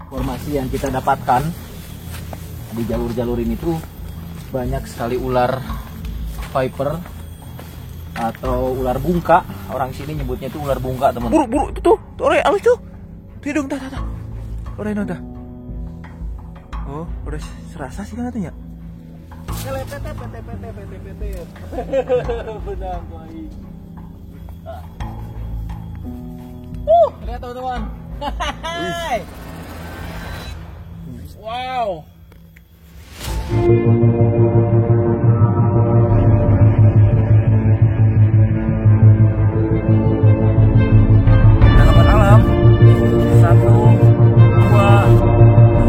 informasi yang kita dapatkan di jalur-jalur ini tuh banyak sekali ular viper atau ular bungka. Orang sini nyebutnya itu ular bungka, teman. Buru itu tuh, ore alus tuh. Tidung tah. Ore no tah. Oh, udah serasa sih kan atunya. Benang baik. Lihat teman-teman. Wow. Tanaman alam. 1, 2,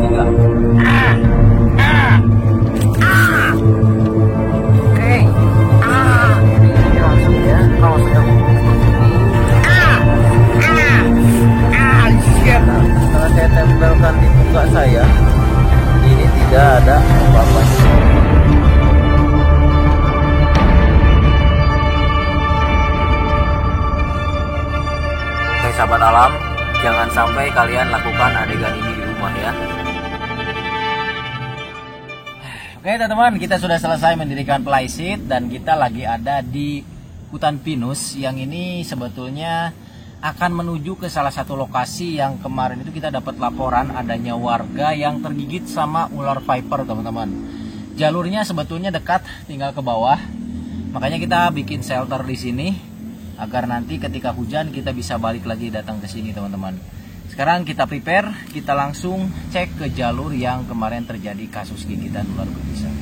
3. Oke. Ini langsung ya. Kalau saya setelah saya tempelkan di muka saya, ini tidak ada apa-apa. Oke sahabat alam, jangan sampai kalian lakukan adegan ini di rumah ya. Oke teman-teman, kita sudah selesai mendirikan playseat dan kita lagi ada di hutan pinus. Yang ini sebetulnya akan menuju ke salah satu lokasi yang kemarin itu kita dapat laporan adanya warga yang tergigit sama ular viper, teman-teman. Jalurnya sebetulnya dekat, tinggal ke bawah. Makanya kita bikin shelter di sini agar nanti ketika hujan kita bisa balik lagi datang ke sini, teman-teman. Sekarang kita prepare, kita langsung cek ke jalur yang kemarin terjadi kasus gigitan ular berbisa.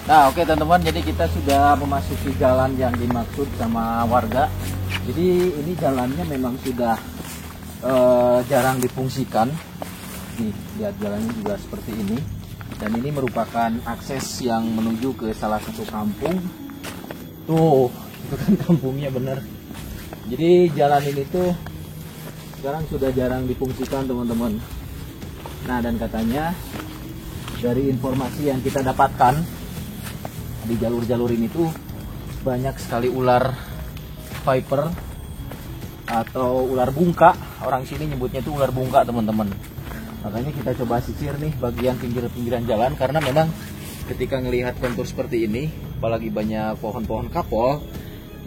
Nah oke teman-teman, jadi kita sudah memasuki jalan yang dimaksud sama warga. Jadi ini jalannya memang sudah jarang difungsikan. Nih, lihat jalannya juga seperti ini. Dan ini merupakan akses yang menuju ke salah satu kampung. Tuh, itu kan kampungnya bener. Jadi jalan ini tuh sekarang sudah jarang difungsikan, teman-teman. Nah dan katanya dari informasi yang kita dapatkan di jalur-jalur ini tuh banyak sekali ular viper atau ular bungka. Orang sini nyebutnya itu ular bungka, teman-teman. Makanya kita coba sisir nih bagian pinggir-pinggiran jalan, karena memang ketika melihat kontur seperti ini, apalagi banyak pohon-pohon kapol,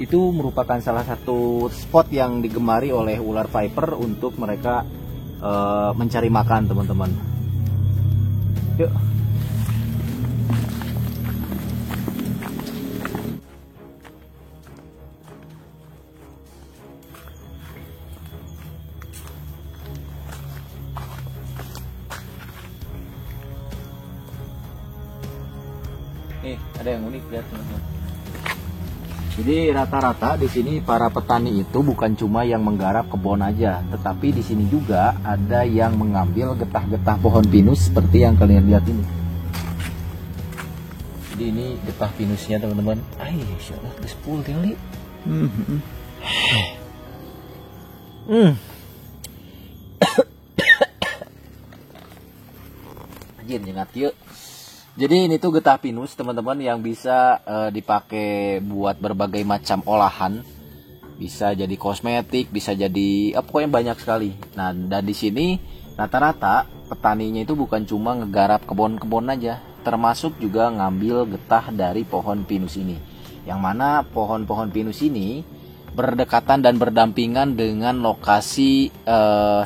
itu merupakan salah satu spot yang digemari oleh ular viper untuk mereka mencari makan, teman-teman. Yuk. Ada yang unik ya, teman-teman. Jadi rata-rata di sini para petani itu bukan cuma yang menggarap kebun aja, tetapi di sini juga ada yang mengambil getah-getah pohon pinus seperti yang kalian lihat ini. Jadi ini getah pinusnya, teman-teman. Insyaallah gespul kali. Anjir nyengat yuk. Jadi ini tuh getah pinus, teman-teman, yang bisa dipakai buat berbagai macam olahan. Bisa jadi kosmetik, bisa jadi pokoknya banyak sekali. Nah, dan di sini rata-rata petaninya itu bukan cuma ngegarap kebun-kebun aja, termasuk juga ngambil getah dari pohon pinus ini. Yang mana pohon-pohon pinus ini berdekatan dan berdampingan dengan lokasi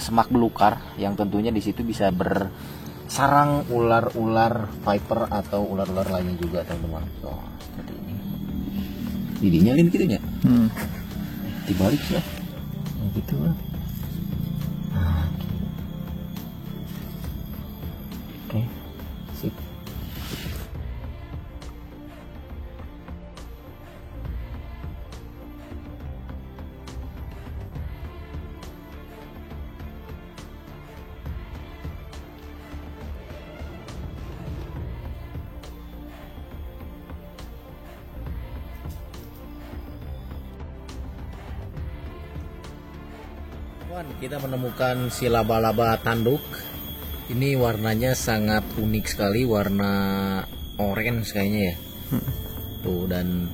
semak belukar yang tentunya di situ bisa sarang ular-ular viper atau ular-ular lainnya juga, teman-teman. Oh, seperti ini. Didinya lin gitu ya? Dibalik ya. Gitu lah. Oke. Sip. Kita menemukan si laba-laba tanduk. Ini warnanya sangat unik sekali, warna orange kayaknya ya. Tuh, dan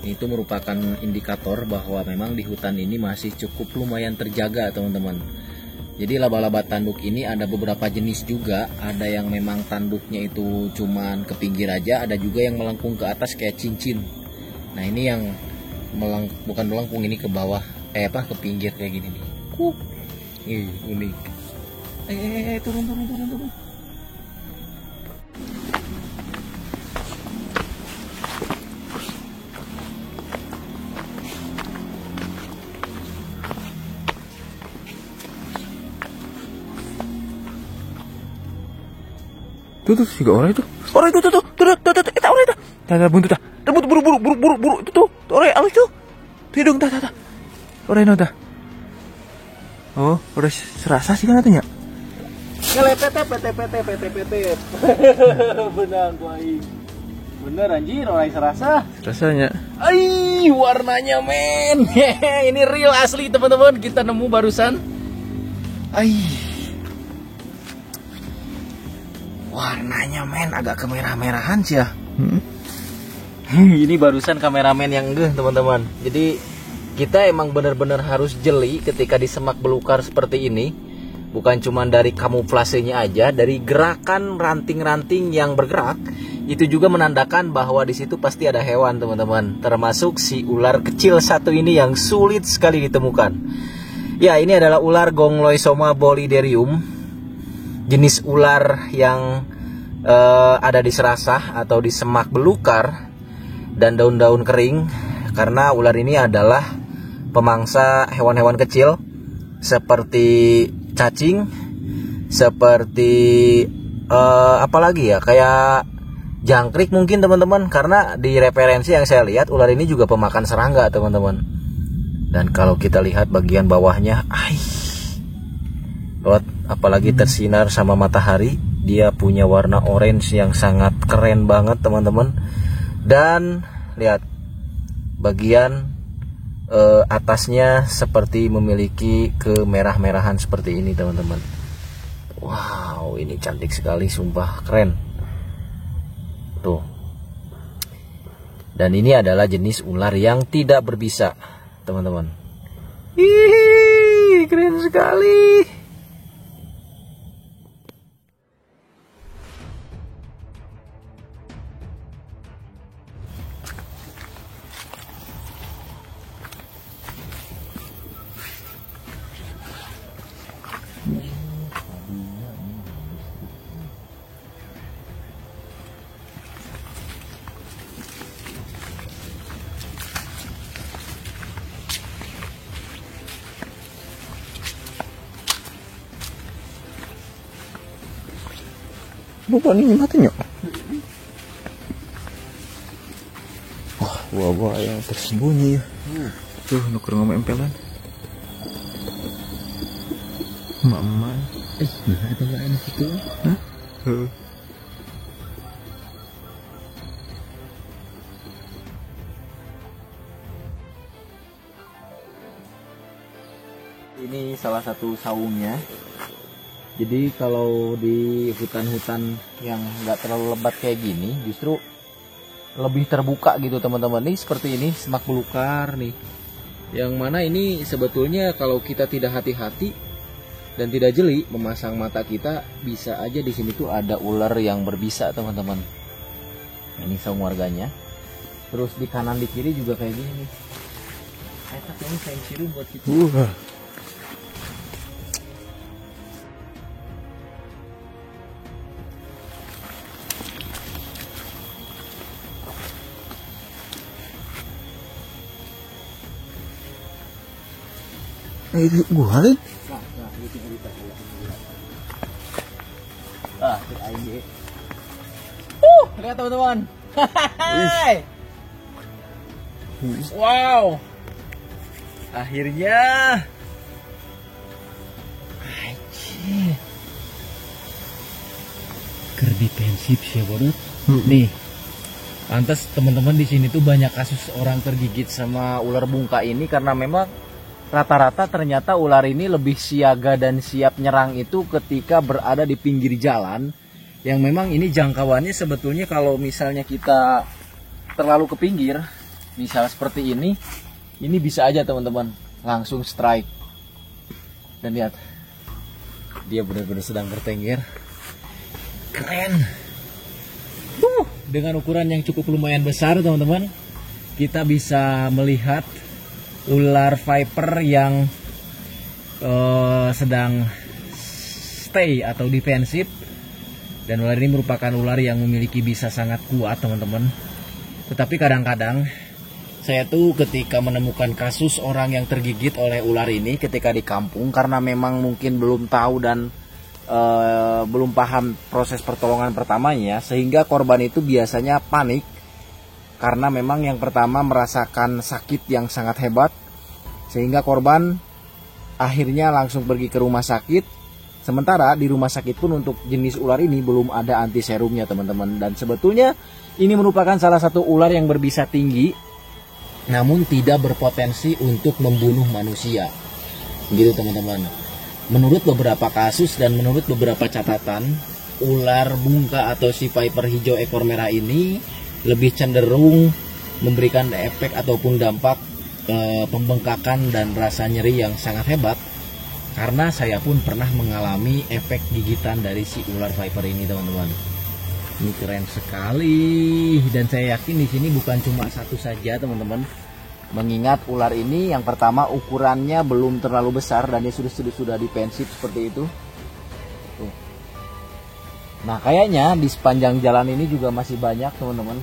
itu merupakan indikator bahwa memang di hutan ini masih cukup lumayan terjaga, teman-teman. Jadi laba-laba tanduk ini ada beberapa jenis juga. Ada yang memang tanduknya itu cuman ke pinggir aja, ada juga yang melengkung ke atas kayak cincin. Nah, ini yang bukan melengkung, ini ke bawah, ke pinggir kayak gini nih. Unik. Turun. Tuh juga orang itu. Orang itu tuh. Eta orang itu. Tah buntut tah. Buru itu tuh. Orang alus tuh. Tidung tah. Orang itu tah. Oh, udah serasa sih kan katanya. PT. Benang gua aing. Bener anjir, orang serasa. Rasanya. Warnanya men. Ini real asli, teman-teman. Kita nemu barusan. Warnanya men agak kemerah-merahan sih ya. Ini barusan kameramen yang enggak, teman-teman. Jadi kita emang benar-benar harus jeli ketika di semak belukar seperti ini. Bukan cuma dari kamuflasenya aja, dari gerakan ranting-ranting yang bergerak, itu juga menandakan bahwa di situ pasti ada hewan, teman-teman. Termasuk si ular kecil satu ini yang sulit sekali ditemukan. Ya, ini adalah ular Gongloisoma boliderium, jenis ular yang ada di serasah atau di semak belukar dan daun-daun kering. Karena ular ini adalah pemangsa hewan-hewan kecil seperti cacing, seperti apalagi ya, kayak jangkrik mungkin, teman-teman. Karena di referensi yang saya lihat ular ini juga pemakan serangga, teman-teman. Dan kalau kita lihat bagian bawahnya, apalagi tersinar sama matahari, dia punya warna orange yang sangat keren banget, teman-teman. Dan lihat bagian atasnya seperti memiliki kemerah-merahan seperti ini, teman-teman. Wow, ini cantik sekali, sumpah keren. Tuh. Dan ini adalah jenis ular yang tidak berbisa, teman-teman. Keren sekali. Bukan ini matinya. Wah, yang tersembunyi ya. Tuh, nuker ngomong empelan. Mama. Ada nggak enak itu? Hah? Ini salah satu saungnya. Jadi kalau di hutan-hutan yang nggak terlalu lebat kayak gini, justru lebih terbuka gitu, teman-teman. Nih seperti ini semak belukar nih, yang mana ini sebetulnya kalau kita tidak hati-hati dan tidak jeli memasang mata kita, bisa aja di sini tuh ada ular yang berbisa, teman-teman. Ini saung warganya. Terus di kanan di kiri juga kayak gini nih. Tapi ini saya siru buat kita. Itu gua kan? Lihat teman-teman. Wow. Akhirnya. Defensif sih, bodot. Nih. Pantas teman-teman di sini tuh banyak kasus orang tergigit sama ular bungka ini karena memang rata-rata ternyata ular ini lebih siaga dan siap nyerang itu ketika berada di pinggir jalan, yang memang ini jangkauannya sebetulnya kalau misalnya kita terlalu ke pinggir, misal seperti ini bisa aja teman-teman langsung strike. Dan lihat, dia benar-benar sedang bertengger. Keren. Dengan ukuran yang cukup lumayan besar teman-teman, kita bisa melihat ular viper yang sedang stay atau defensif. Dan ular ini merupakan ular yang memiliki bisa sangat kuat teman-teman. Tetapi kadang-kadang saya tuh ketika menemukan kasus orang yang tergigit oleh ular ini ketika di kampung, karena memang mungkin belum tahu dan belum paham proses pertolongan pertamanya, sehingga korban itu biasanya panik karena memang yang pertama merasakan sakit yang sangat hebat, sehingga korban akhirnya langsung pergi ke rumah sakit. Sementara di rumah sakit pun untuk jenis ular ini belum ada anti serumnya teman-teman. Dan sebetulnya ini merupakan salah satu ular yang berbisa tinggi namun tidak berpotensi untuk membunuh manusia, gitu teman-teman. Menurut beberapa kasus dan menurut beberapa catatan, ular bungka atau si viper hijau ekor merah ini lebih cenderung memberikan efek ataupun dampak pembengkakan dan rasa nyeri yang sangat hebat. Karena saya pun pernah mengalami efek gigitan dari si ular viper ini teman-teman. Ini keren sekali, dan saya yakin di sini bukan cuma satu saja teman-teman. Mengingat ular ini yang pertama ukurannya belum terlalu besar dan dia sudah defensif seperti itu. Tuh. Nah kayaknya di sepanjang jalan ini juga masih banyak teman-teman.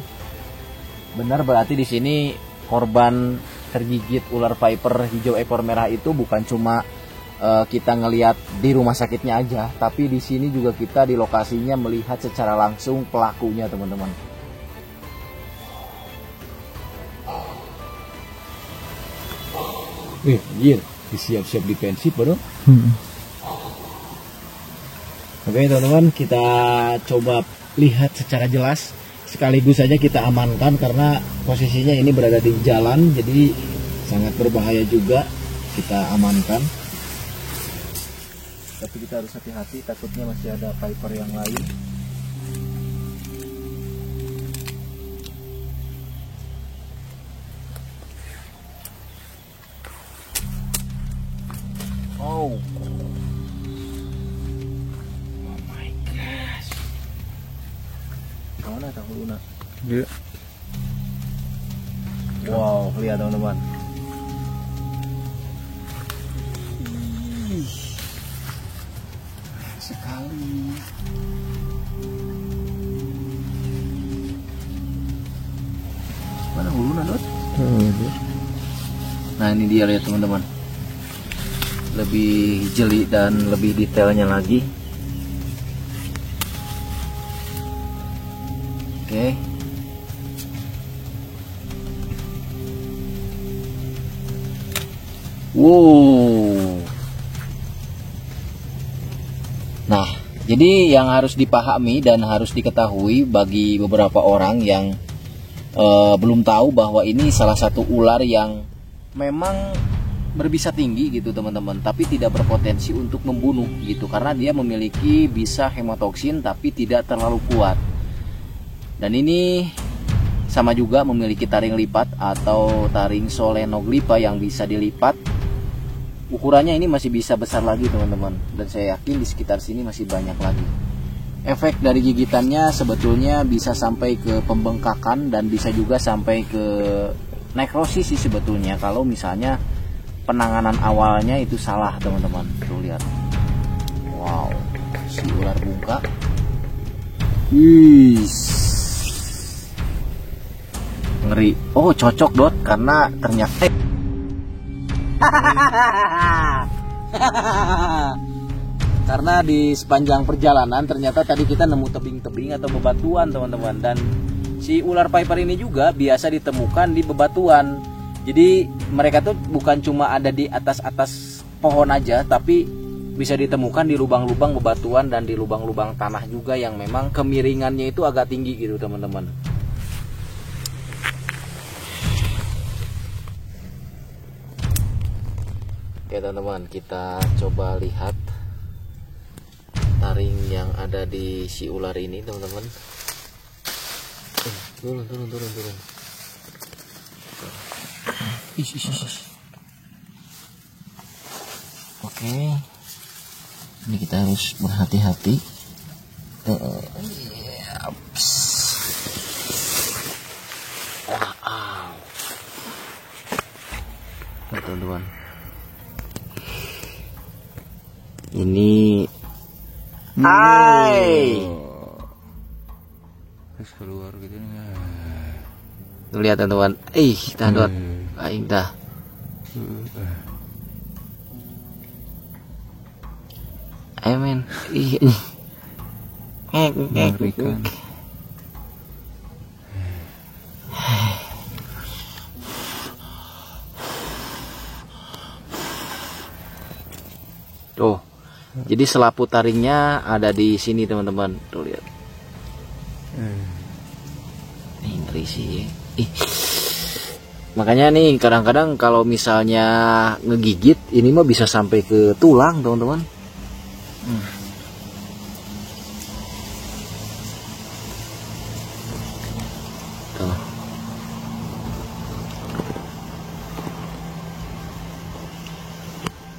Benar, berarti di sini korban tergigit ular viper hijau ekor merah itu bukan cuma kita ngelihat di rumah sakitnya aja, tapi di sini juga kita di lokasinya melihat secara langsung pelakunya teman-teman. Anjir, disiap-siap defensif baru. Oke teman-teman, kita coba lihat secara jelas. Sekaligus saja kita amankan karena posisinya ini berada di jalan, jadi sangat berbahaya juga. Kita amankan. Tapi kita harus hati-hati, takutnya masih ada viper yang lain. Oh my gosh. Mana tahu Luna? Iya. Wow, lihat teman-teman. Sekali. Mana Luna, Dot? Nah, ini dia lihat teman-teman. Lebih jeli dan lebih detailnya lagi. Oke. Wow. Nah, jadi yang harus dipahami dan harus diketahui bagi beberapa orang yang belum tahu bahwa ini salah satu ular yang memang berbisa tinggi gitu teman-teman, tapi tidak berpotensi untuk membunuh gitu, karena dia memiliki bisa hemotoksin tapi tidak terlalu kuat. Dan ini sama juga memiliki taring lipat atau taring solenoglipa yang bisa dilipat. Ukurannya ini masih bisa besar lagi teman-teman, dan saya yakin di sekitar sini masih banyak lagi. Efek dari gigitannya sebetulnya bisa sampai ke pembengkakan dan bisa juga sampai ke nekrosis sih sebetulnya kalau misalnya penanganan awalnya itu salah teman-teman. Tuh lihat. Wow, si ular bungka. Ngeri. Oh, cocok Dot, karena ternyata karena di sepanjang perjalanan ternyata tadi kita nemu tebing-tebing atau bebatuan teman-teman, dan si ular viper ini juga biasa ditemukan di bebatuan. Jadi mereka tuh bukan cuma ada di atas pohon aja, tapi bisa ditemukan di lubang-lubang bebatuan dan di lubang-lubang tanah juga yang memang kemiringannya itu agak tinggi gitu teman-teman. Oke teman-teman, kita coba lihat taring yang ada di si ular ini teman-teman. Turun. Oke, ini kita harus berhati-hati. Nah, teman-teman, ini Terus keluar gitu nih. tuh lihat teman-teman, tandot aing dah. Ayo men, Mengerikan. Tuh, jadi selaput taringnya ada di sini teman-teman. Tuh lihat. Nih ngeri sih. Makanya nih kadang-kadang kalau misalnya ngegigit ini mah bisa sampai ke tulang teman-teman. Tuh.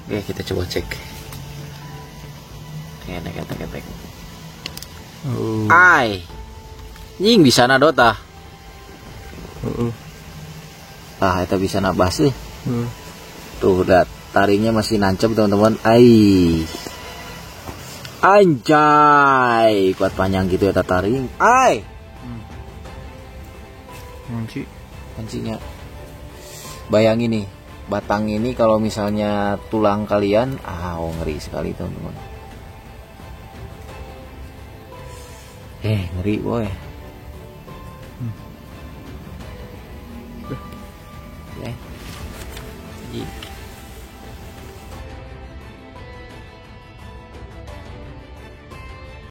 Oke, kita coba cek. Ketek. Ai. Nying bisa nadota. Itu bisa nabas sih. Tuh, lihat taringnya masih nancep teman-teman. Anjay, kuat panjang gitu ya taring. Pancinya. Bayangin nih, batang ini kalau misalnya tulang kalian, ngeri sekali teman-teman. Ngeri boy.